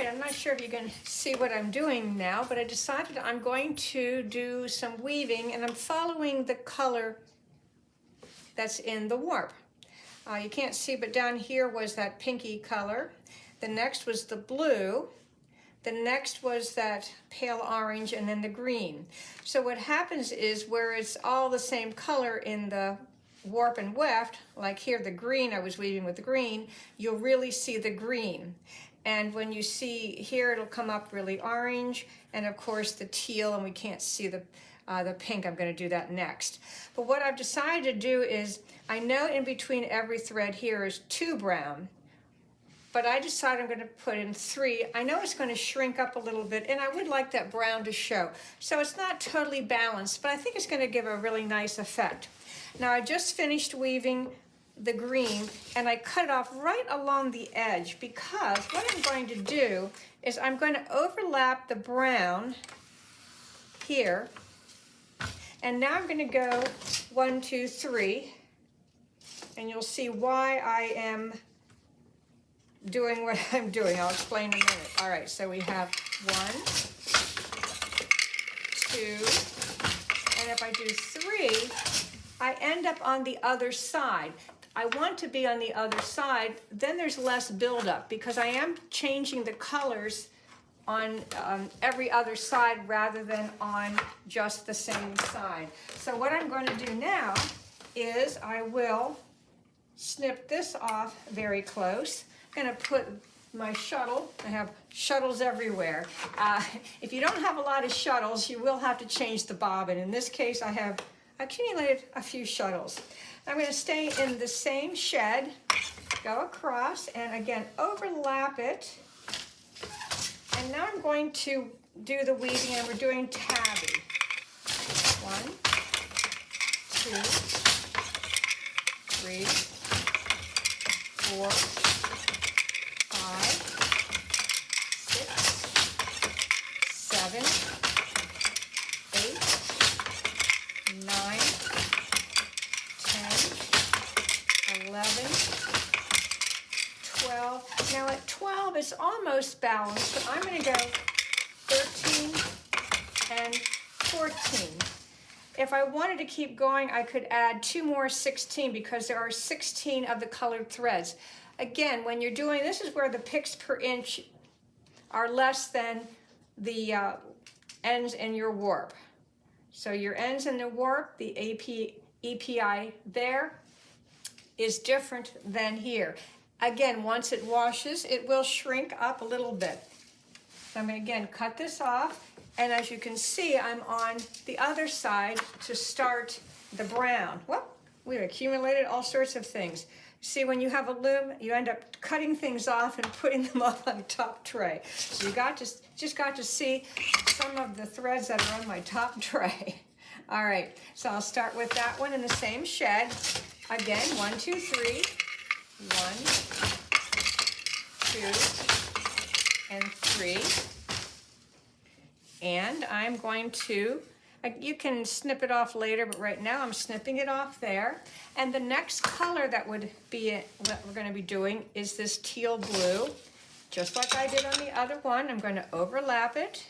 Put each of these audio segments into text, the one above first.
I'm not sure if you can see what I'm doing now, but I decided I'm going to do some weaving, and I'm following the color that's in the warp. You can't see, but down here was that pinky color. The next was the blue. The next was that pale orange, and then the green. So what happens is where it's all the same color in the warp and weft, like here the green, I was weaving with the green, you'll really see the green. And when you see here, it'll come up really orange, and of course the teal, and we can't see the pink. I'm going to do that next. But what I've decided to do is, I know in between every thread here is 2 brown, but I decided I'm going to put in 3. I know it's going to shrink up a little bit, and I would like that brown to show. So it's not totally balanced, but I think it's going to give a really nice effect. Now I just finished weaving the green, and I cut it off right along the edge, because what I'm going to do is I'm going to overlap the brown here, and now I'm going to go 1, 2, 3, and you'll see why I am doing what I'm doing. I'll explain in a minute. All right, so we have 1, 2, and if I do 3, I end up on the other side. I want to be on the other side, then there's less buildup, because I am changing the colors on every other side rather than on just the same side. So what I'm going to do now is I will snip this off very close. I'm going to put my shuttle. I have shuttles everywhere. If you don't have a lot of shuttles, you will have to change the bobbin. In this case, I have accumulated a few shuttles. I'm going to stay in the same shed, go across, and again overlap it. And now I'm going to do the weaving, and we're doing tabby. 1, 2, 3, 4, 5, 6, 7, 8, 9, 10, 11, 12. Now at 12 it's almost balanced, but I'm going to go 13 and 14. If I wanted to keep going, I could add 2 more 16, because there are 16 of the colored threads. Again, when you're doing, this is where the picks per inch are less than the ends in your warp. So your ends in the warp, the EPI there is different than here. Again, once it washes, it will shrink up a little bit. So I'm going to again cut this off, and as you can see, I'm on the other side to start the brown. Well, we've accumulated all sorts of things. See, when you have a loom, you end up cutting things off and putting them up on the top tray. So you just got to see some of the threads that are on my top tray. All right, so I'll start with that one in the same shed. Again, 1, 2, 3. 1, 2, and 3. And I'm going to, you can snip it off later, but right now I'm snipping it off there. And the next color that would be what we're going to be doing is this teal blue. Just like I did on the other one, I'm going to overlap it.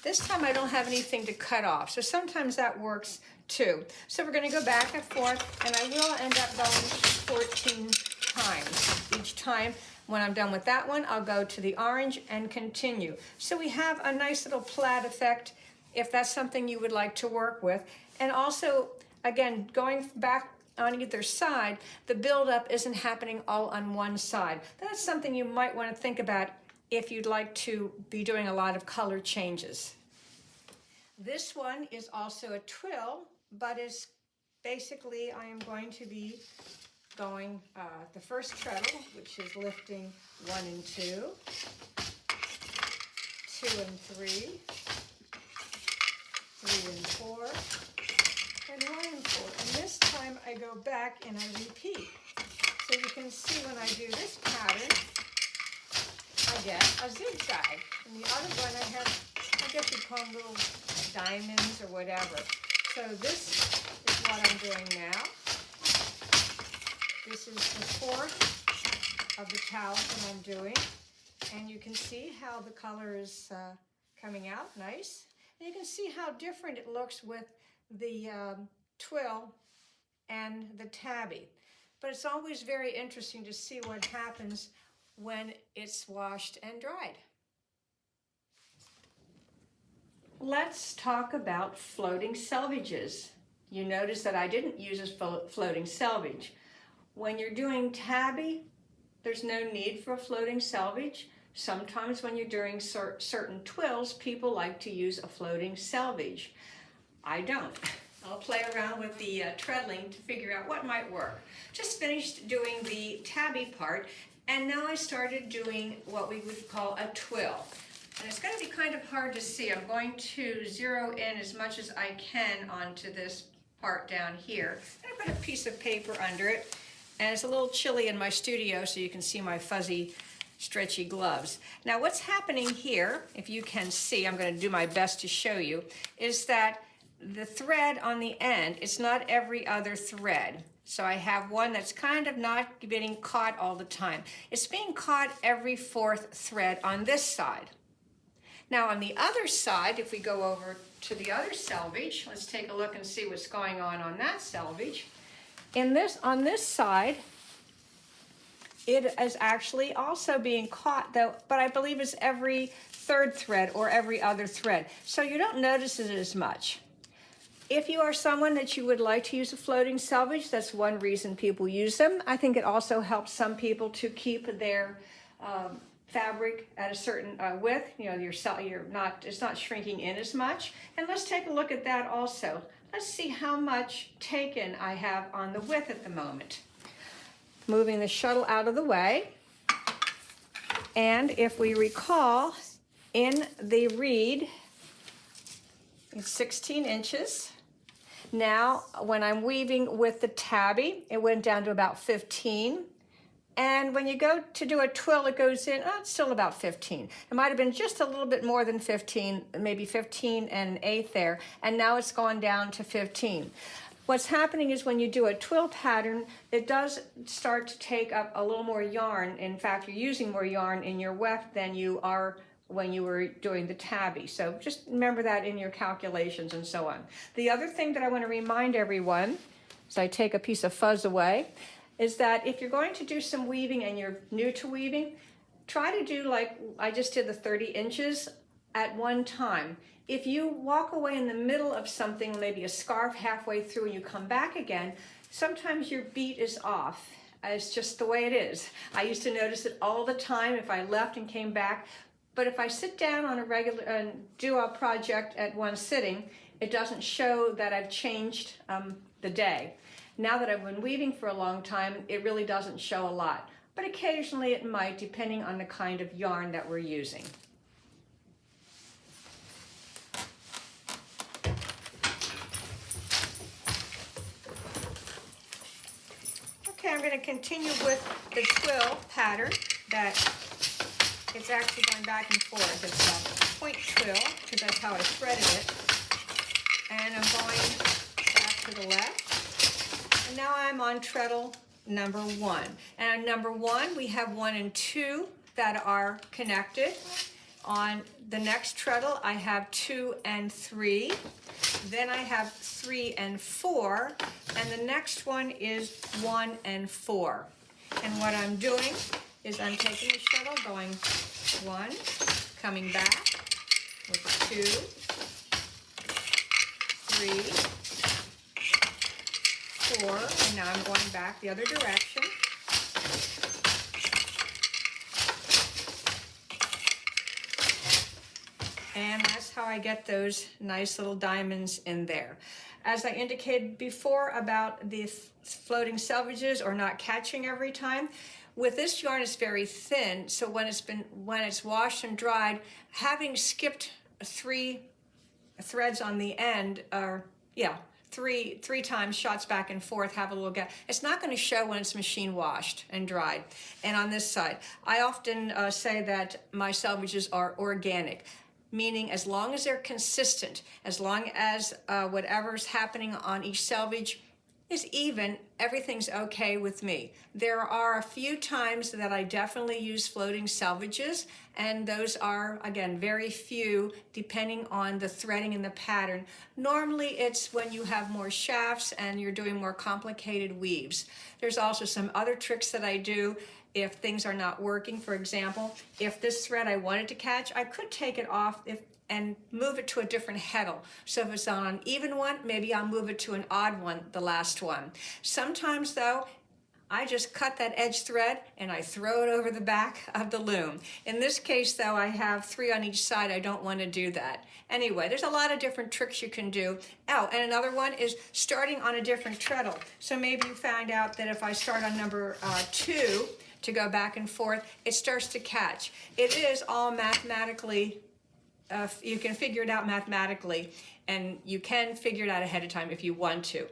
This time I don't have anything to cut off, so sometimes that works too. So we're going to go back and forth, and I will end up going 14 times. Each time when I'm done with that one, I'll go to the orange and continue. So we have a nice little plaid effect if that's something you would like to work with. And also, again, going back on either side, the buildup isn't happening all on one side. That's something you might want to think about if you'd like to be doing a lot of color changes. This one is also a twill, but is basically, I am going to be going the first treadle, which is lifting 1 and 2, 2 and 3, 3 and 4, and 1 and 4. And this time I go back and I repeat. So you can see when I do this pattern, I get a zigzag. And the other one I have, I guess you call them little diamonds or whatever. So this is what I'm doing now. This is the 4th of the towels that I'm doing. And you can see how the color is coming out nice. And you can see how different it looks with the twill and the tabby. But it's always very interesting to see what happens when it's washed and dried. Let's talk about floating selvages. You notice that I didn't use a floating selvage. When you're doing tabby, there's no need for a floating selvage. Sometimes when you're doing certain twills, people like to use a floating selvage. I don't. I'll play around with the treadling to figure out what might work. Just finished doing the tabby part, and now I started doing what we would call a twill. And it's going to be kind of hard to see. I'm going to zero in as much as I can onto this part down here. I'm going to put a piece of paper under it. And it's a little chilly in my studio, so you can see my fuzzy, stretchy gloves. Now what's happening here, if you can see, I'm going to do my best to show you, is that the thread on the end, it's not every other thread. So I have one that's kind of not getting caught all the time. It's being caught every fourth thread on this side. Now on the other side, if we go over to the other selvage, let's take a look and see what's going on that selvage. On this side, it is actually also being caught though, but I believe it's every third thread or every other thread. So you don't notice it as much. If you are someone that you would like to use a floating selvage, that's one reason people use them. I think it also helps some people to keep their fabric at a certain width. You know, it's not shrinking in as much. And let's take a look at that also. Let's see how much taken I have on the width at the moment. Moving the shuttle out of the way. And if we recall, in the reed, it's 16 inches. Now, when I'm weaving with the tabby, it went down to about 15. And when you go to do a twill, it goes in, it's still about 15. It might have been just a little bit more than 15, maybe 15 and an eighth there, and now it's gone down to 15. What's happening is when you do a twill pattern, it does start to take up a little more yarn. In fact, you're using more yarn in your weft than you are when you were doing the tabby. So just remember that in your calculations and so on. The other thing that I want to remind everyone, as I take a piece of fuzz away, is that if you're going to do some weaving and you're new to weaving, try to do like I just did, the 30 inches at one time. If you walk away in the middle of something, maybe a scarf halfway through, and you come back again, sometimes your beat is off. It's just the way it is. I used to notice it all the time if I left and came back. But if I sit down on a regular and do a project at one sitting, it doesn't show that I've changed the day. Now that I've been weaving for a long time, it really doesn't show a lot. But occasionally it might, depending on the kind of yarn that we're using. Okay, I'm going to continue with the twill pattern that it's actually going back and forth. It's a point twill, because that's how I threaded it. And I'm going back to the left. And now I'm on treadle number 1. And on number 1, we have 1 and 2 that are connected. On the next treadle, I have 2 and 3. Then I have 3 and 4. And the next one is 1 and 4. And what I'm doing is I'm taking the shuttle, going 1, coming back with 2, 3, 4, and now I'm going back the other direction. And that's how I get those nice little diamonds in there. As I indicated before about the floating selvages or not catching every time, with this yarn it's very thin, so when it's washed and dried, having skipped 3 threads on the end, or three times shots back and forth, have a little gap. It's not going to show when it's machine washed and dried. And on this side, I often say that my selvages are organic, meaning as long as they're consistent, as long as whatever's happening on each selvage is even, everything's okay with me. There are a few times that I definitely use floating selvages, and those are, again, very few depending on the threading and the pattern. Normally it's when you have more shafts and you're doing more complicated weaves. There's also some other tricks that I do if things are not working. For example, if this thread I wanted to catch, I could take it off and move it to a different heddle. So if it's on an even one, maybe I'll move it to an odd one, the last one. Sometimes though, I just cut that edge thread and I throw it over the back of the loom. In this case though, I have 3 on each side. I don't want to do that. Anyway, there's a lot of different tricks you can do. Oh, and another one is starting on a different treadle. So maybe you found out that if I start on number 2 to go back and forth, it starts to catch. It is all mathematically you can figure it out mathematically, and you can figure it out ahead of time if you want to.